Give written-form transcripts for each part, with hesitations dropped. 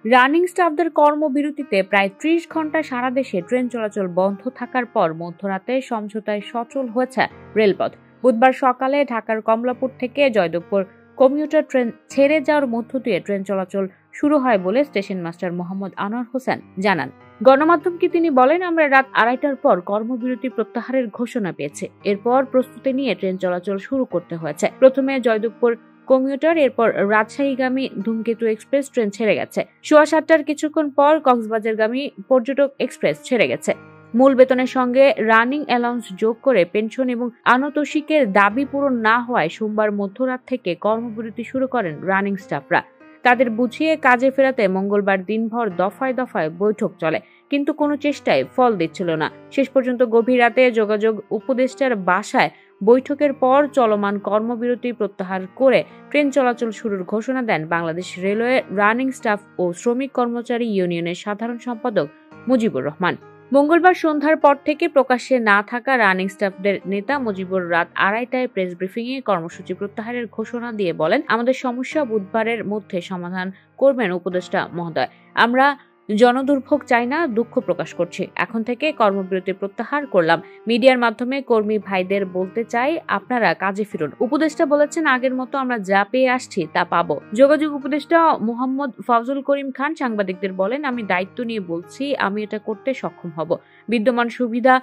Running স্টাফদের কর্মবিরতিতে প্রায় ৩০ ঘন্টা সারা দেশে ট্রেন চলাচল বন্ধ থাকার পর মধ্যরাতে সমঝোতায় সচল হয়েছে রেলপথ। বুধবার সকালে ঢাকার কমলাপুর থেকে জয়দেবপুর কমিউটার ট্রেন ছেড়ে যাওয়ার মধ্য দিয়ে ট্রেন চলাচল শুরু হয় বলে স্টেশন মাস্টার মোহাম্মদ আনোয়ার হোসেন জানান। গণমাধ্যমকে তিনি বলেন, আমরা রাত ২:৩০টার পর কর্মবিরতি প্রত্যাহারের ঘোষণা পেয়েছি। এরপর প্রস্তুতি নিয়ে ট্রেন চলাচল শুরু করতে হয়েছে। প্রথমে জয়দেবপুর কমিউটার, এরপর রাজশাহীগামী ধূমকেতু এক্সপ্রেস ট্রেন ছেড়ে গেছে। ৭:৩০টার কিছুক্ষণ পর কক্সবাজারগামী পর্যটক এক্সপ্রেস ছেড়ে গেছে। মূল বেতনের সঙ্গে রানিং অ্যালাউন্স যোগ করে পেনশন এবং আনুতোষিকের দাবি পূরণ না হওয়ায় সোমবার মধ্যরাত থেকে কর্মবিরতি শুরু করেন রানিং স্টাফরা। তাদের বুঝিয়ে কাজে ফেরাতে মঙ্গলবার দিনভর দফায় দফায় বৈঠক চলে, কিন্তু কোনো চেষ্টায় ফল দিচ্ছিল না। শেষ পর্যন্ত গভীর রাতে যোগাযোগ উপদেষ্টার বাসায় বৈঠকের পর চলমান কর্মবিরতি প্রত্যাহার করে ট্রেন চলাচল শুরুর ঘোষণা দেন বাংলাদেশ রেলওয়ে রানিং স্টাফ ও শ্রমিক কর্মচারী ইউনিয়নের সাধারণ সম্পাদক মুজিবুর রহমান। মঙ্গলবার সন্ধ্যার পর থেকে প্রকাশ্যে না থাকা রানিং স্টাফদের নেতা মুজিবুর রাত ২:৩০টায় প্রেস ব্রিফিংয়ে কর্মসূচি প্রত্যাহারের ঘোষণা দিয়ে বলেন, আমাদের সমস্যা বুধবারের মধ্যে সমাধান করবেন উপদেষ্টা মহোদয়। আমরা জনদুর্ভোগ চাই না, দুঃখ প্রকাশ করছি। এখন থেকে কর্মবিরতি প্রত্যাহার করলাম। মিডিয়ার মাধ্যমে কর্মী ভাইদের বলতে চাই, আপনারা কাজে ফিরুন। উপদেষ্টা বলেছেন, আগের মতো আমরা যা পেয়ে আসছি তা পাবো। যোগাযোগ উপদেষ্টা মোহাম্মদ ফাউজুল করিম খান সাংবাদিকদের বলেন, আমি দায়িত্ব নিয়ে বলছি, আমি এটা করতে সক্ষম হব। বিদ্যমান সুবিধা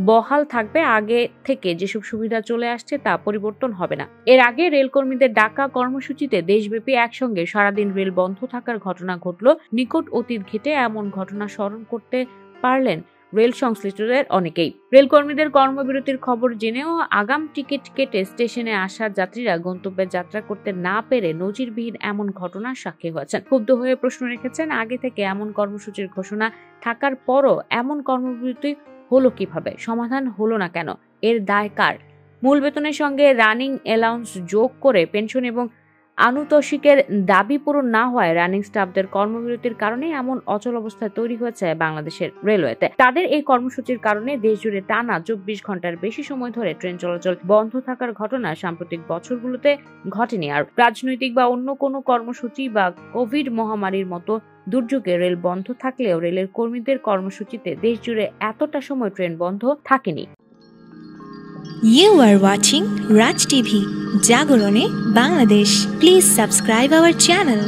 বহাল থাকবে। আগে থেকে যেসব সুবিধা চলে আসছে তা পরিবর্তন হবে না। এর আগে রেলকর্মীদের ডাকা কর্মসূচিতে দেশব্যাপী একসঙ্গে সারাদিন রেল বন্ধ থাকার ঘটনা ঘটল। নিকট অতীত ঘেটে এমন ঘটনা স্মরণ করতে পারলেন রেল সংশ্লিষ্টদের অনেকেই। রেলকর্মীদের কর্মবিরতির খবর জেনেও আগাম টিকিট কেটে স্টেশনে আসা যাত্রীরা গন্তব্যে যাত্রা করতে না পেরে নজিরবিহীন এমন ঘটনার সাক্ষী হয়েছেন। ক্ষুব্ধ হয়ে প্রশ্ন রেখেছেন, আগে থেকে এমন কর্মসূচির ঘোষণা থাকার পরও এমন কর্মবিরতি হলো কিভাবে? সমাধান হলো না কেন? এর দায় কার? মূল বেতনের সঙ্গে রানিং অ্যালাউন্স যোগ করে পেনশন এবং আনুতোষিকের দাবি পূরণ না হওয়ায় রানিং স্টাফদের কর্মবিরতির কারণে এমন অচল অবস্থা তৈরি হয়েছে বাংলাদেশের রেলওয়েতে। তাদের এই কর্মসূচির কারণে দেশজুড়ে টানা ২৪ ঘন্টার বেশি সময় ধরে ট্রেন চলাচল বন্ধ থাকার ঘটনা সাম্প্রতিক বছরগুলোতে ঘটেনি। আর রাজনৈতিক বা অন্য কোনো কর্মসূচি বা কোভিড মহামারীর মতো দুর্যোগে রেল বন্ধ থাকলেও রেলের কর্মীদের কর্মসূচিতে দেশজুড়ে এতটা সময় ট্রেন বন্ধ থাকেনি। You are watching Raj TV, Jagorone, Bangladesh. Please subscribe our channel.